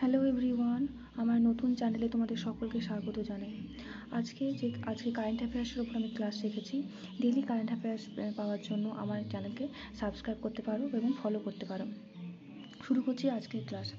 Hello everyone, আমার নতুন চ্যানেলে তোমাদের সকলকে স্বাগত জানাই। আজকে কারেন্ট অ্যাফেয়ার্সের উপর আমি ক্লাস রেখেছি। ডেইলি কারেন্ট অ্যাফেয়ার্স পাওয়ার জন্য আমার চ্যানেলকে সাবস্ক্রাইব করতে পারো এবং ফলো করতে পারো। শুরু করছি আজকের ক্লাস।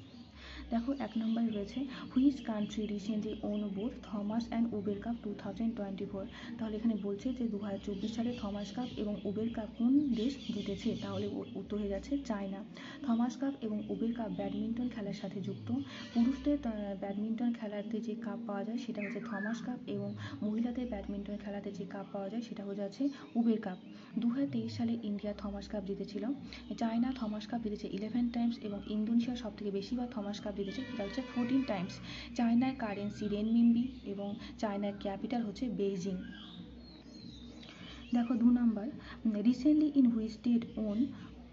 দেখো, 1 নম্বরে রয়েছে which country recently won both Thomas and Uber cup 2024। তাহলে এখানে বলছে যে 2024 সালে থমাস কাপ এবং উবের কাপ কোন দেশ জিতেছে। তাহলে উত্তর হয়ে যাচ্ছে চায়না। থমাস কাপ এবং উবের কাপ ব্যাডমিন্টন খেলার সাথে যুক্ত। পুরুষদের ব্যাডমিন্টন খেলাতে যে কাপ পাওয়া যায় সেটা হচ্ছে থমাস কাপ, এবং মহিলাদের ব্যাডমিন্টন খেলাতে যে কাপ পাওয়া যায় সেটা হয়ে যাচ্ছে উবের কাপ। 2023 সালে ইন্ডিয়া থমাস কাপ জিতেছিল। চায়না থমাস কাপ জিতেছে 11 টাইমস, এবং ইন্দোনেশিয়া সব থেকে বেশিবার থমাস কাপ জিতেছে, সেটা হচ্ছে 14 টাইমস। চায়নার কারেন্সি রেনমিনবি এবং চায়নার ক্যাপিটাল হচ্ছে বেইজিং। দেখো 2 নম্বর, recently in which state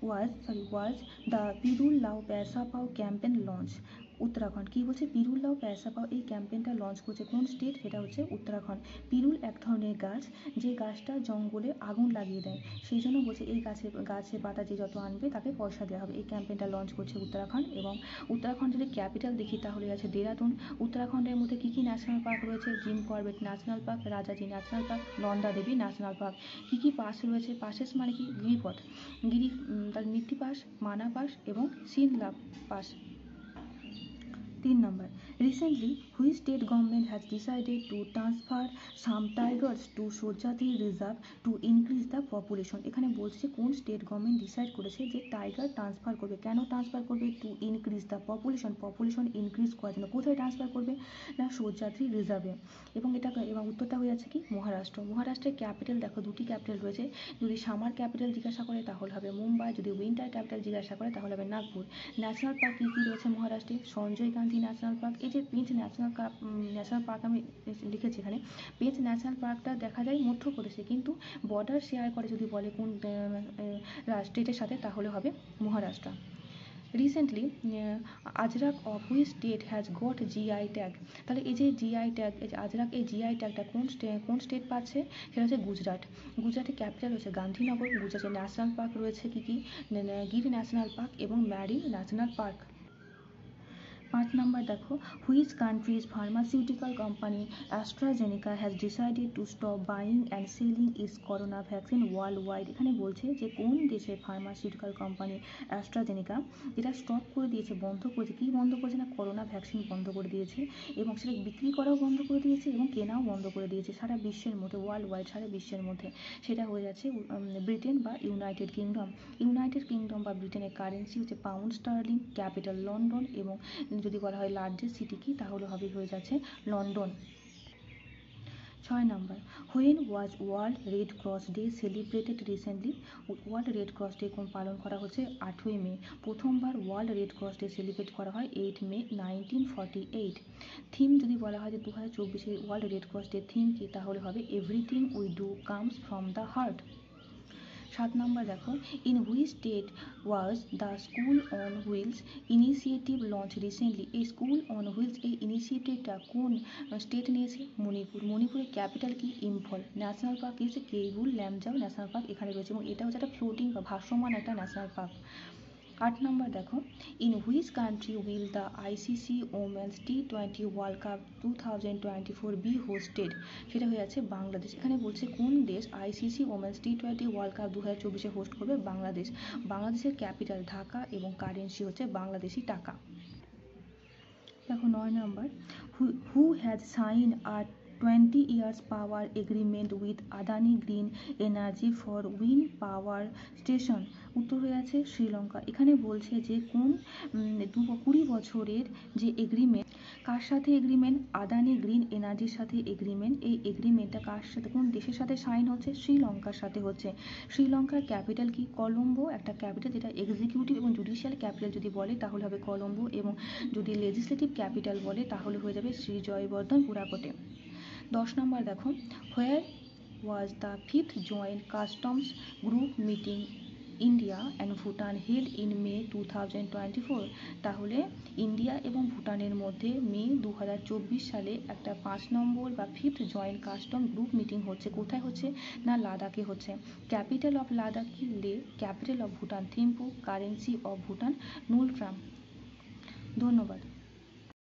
was the Pirul Lao Paisa পাও ক্যাম্পেন লঞ্চ। উত্তরাখণ্ড। কি বলছে? পিরুল লাও পয়সা পাও এই ক্যাম্পেনটা লঞ্চ করছে কোন স্টেট? সেটা হচ্ছে উত্তরাখণ্ড। পিরুল এক ধরনের গাছ, যে গাছটা জঙ্গলে আগুন লাগিয়ে দেয়, সেই জন্য বলছে এই গাছের পাতা যে যত আনবে তাকে পয়সা দেওয়া হবে। এই ক্যাম্পেনটা লঞ্চ করছে উত্তরাখণ্ড। এবং উত্তরাখণ্ড যদি ক্যাপিটাল দেখি তাহলে আছে দেরাদুন। উত্তরাখণ্ডের মধ্যে কী কী ন্যাশনাল পার্ক রয়েছে? Jim Corbett national park, Rajaji national park, Nanda Devi national park. কী কী পাস রয়েছে? পাসেস মানে কি? গিরিপথ, তার নীতি পাস, মানা পাস এবং সিনলাব পাস। 3 নম্বর, recently which state government has decided to transfer some tigers to সোজাতি reserve to increase the population. এখানে বলছে কোন স্টেট গভর্নমেন্ট ডিসাইড করেছে যে টাইগার ট্রান্সফার করবে। কেন ট্রান্সফার করবে? Two increase the population increase করার জন্য। কোথায় ট্রান্সফার করবে? না সোজাতি রিজার্ভে। এবং উত্তরটা হয়ে যাচ্ছে কি? মহারাষ্ট্র। মহারাষ্ট্রের ক্যাপিটাল দেখো, দুটি ক্যাপিটাল রয়েছে। যদি সামার ক্যাপিটাল জিজ্ঞাসা করে তাহলে হবে মুম্বাই, যদি উইন্টার ক্যাপিটাল জিজ্ঞাসা করে তাহলে হবে নাগপুর। ন্যাশনাল পার্ক কী কী রয়েছে মহারাষ্ট্রে? Sanjay Gandhi national park. এই যে পেঞ্চ ন্যাশনাল পার্ক আমি লিখেছি এখানে, পেঞ্চ ন্যাশনাল পার্কটা দেখা যায় মধ্যপ্রদেশে, কিন্তু বর্ডার শেয়ার করে যদি বলে কোন স্টেটের সাথে তাহলে হবে Maharashtra. Recently Ajrak of which state has got GI tag. তাহলে এই যে জিআই ট্যাগ, এই যে আজরাক, এই জিআই ট্যাগটা কোন স্টেট পাচ্ছে? সেটা হচ্ছে গুজরাট। গুজরাটের ক্যাপিটাল হচ্ছে গান্ধীনগর। গুজরাটের ন্যাশনাল পার্ক রয়েছে কী কী? গির ন্যাশনাল পার্ক এবং ম্যারিন ন্যাশনাল পার্ক। 5 নম্বর দেখো, which countries pharmaceutical company AstraZeneca has decided to stop buying and selling it's corona vaccine world wide. এখানে বলছে যে কোন দেশের ফার্মাসিউটিক্যাল কোম্পানি অ্যাস্ট্রাজেনেকা যেটা স্টপ করে দিয়েছে, বন্ধ করেছে। কী বন্ধ করেছে? না করোনা ভ্যাকসিন বন্ধ করে দিয়েছে, এবং সেটা বিক্রি করাও বন্ধ করে দিয়েছে এবং কেনাও বন্ধ করে দিয়েছে সারা বিশ্বের মধ্যে, ওয়ার্ল্ড ওয়াইড সারা বিশ্বের মধ্যে। সেটা হয়ে যাচ্ছে ব্রিটেন বা ইউনাইটেড কিংডম। ইউনাইটেড কিংডম বা ব্রিটেনের কারেন্সি হচ্ছে পাউন্ড স্টার্লিং, ক্যাপিটাল লন্ডন, এবং যদি বলা হয় লার্জেস্ট সিটি কি, তাহলে হয়ে যাচ্ছে London. 6 number, when was world red cross day celebrated recently. World red cross day কোন পালন করা হচ্ছে? 8ই মে। প্রথমবার world red cross day celebrate করা হয় 8 মে 1948। থিম যদি বলা হয় যে 2024 world red cross day theme কি, তাহলে হবে everything we do comes from the heart. 7 নম্বর দেখো, in which state was the school on wheels initiative launch recently. এই স্কুল অন হুইলস এই ইনিশিয়েটিভটা কোন স্টেট নিয়েছে? মণিপুর। মণিপুরের ক্যাপিটাল কি? ইম্ফল। ন্যাশনাল পার্ক কি হচ্ছে? কেইবুল ল্যামজাও ন্যাশনাল পার্ক এখানে রয়েছে, এবং এটা হচ্ছে একটা ফ্লোটিং বা ভাসমান একটা ন্যাশনাল পার্ক। 8 নম্বর দেখো, in which country will the ICC women's টি20 ওয়ার্ল্ড কাপ 2024 বি হোস্টেড। সেটা হয়ে যাচ্ছে বাংলাদেশ। এখানে বলছে কোন দেশ আইসিসি ওমেন্স টি20 ওয়ার্ল্ড কাপ 2024 হোস্ট করবে? বাংলাদেশ। বাংলাদেশের ক্যাপিটাল ঢাকা এবং কারেন্সি হচ্ছে বাংলাদেশি টাকা। দেখো 9 নম্বর, who has sign a 20 years power agreement with Adani green energy for wind power station. উত্তর হয়ে আছে শ্রীলঙ্কা। এখানে বলছে যে কোন 20 বছরের যে এগ্রিমেন্ট, কার সাথে এগ্রিমেন্ট? আদানি গ্রিন এনার্জির সাথে এগ্রিমেন্ট। এই এগ্রিমেন্টটা কার সাথে, কোন দেশের সাথে সাইন হচ্ছে? শ্রীলঙ্কার সাথে হচ্ছে। শ্রীলঙ্কার ক্যাপিটাল কি? কলম্বো, একটা ক্যাপিটাল যেটা এক্সিকিউটিভ এবং জুডিশিয়াল ক্যাপিটাল যদি বলে তাহলে হবে কলম্বো, এবং যদি লেজিসলেটিভ ক্যাপিটাল বলে তাহলে হয়ে যাবে শ্রী জয়বর্ধন পুরাকোটে। 10 নম্বর দেখো, where was the 5th joint customs group meeting India and Bhutan held in May 2024। তাহলে ইন্ডিয়া এবং ভুটানের মধ্যে মে 2024 সালে একটা 5 নম্বর বা 5th joint custom group meeting হচ্ছে। কোথায় হচ্ছে? না লাদাখে হচ্ছে। ক্যাপিটাল অফ লাদাখ কি? Leh. Capital of Bhutan Thimphu. Currency of Bhutan ngultrum. ধন্যবাদ।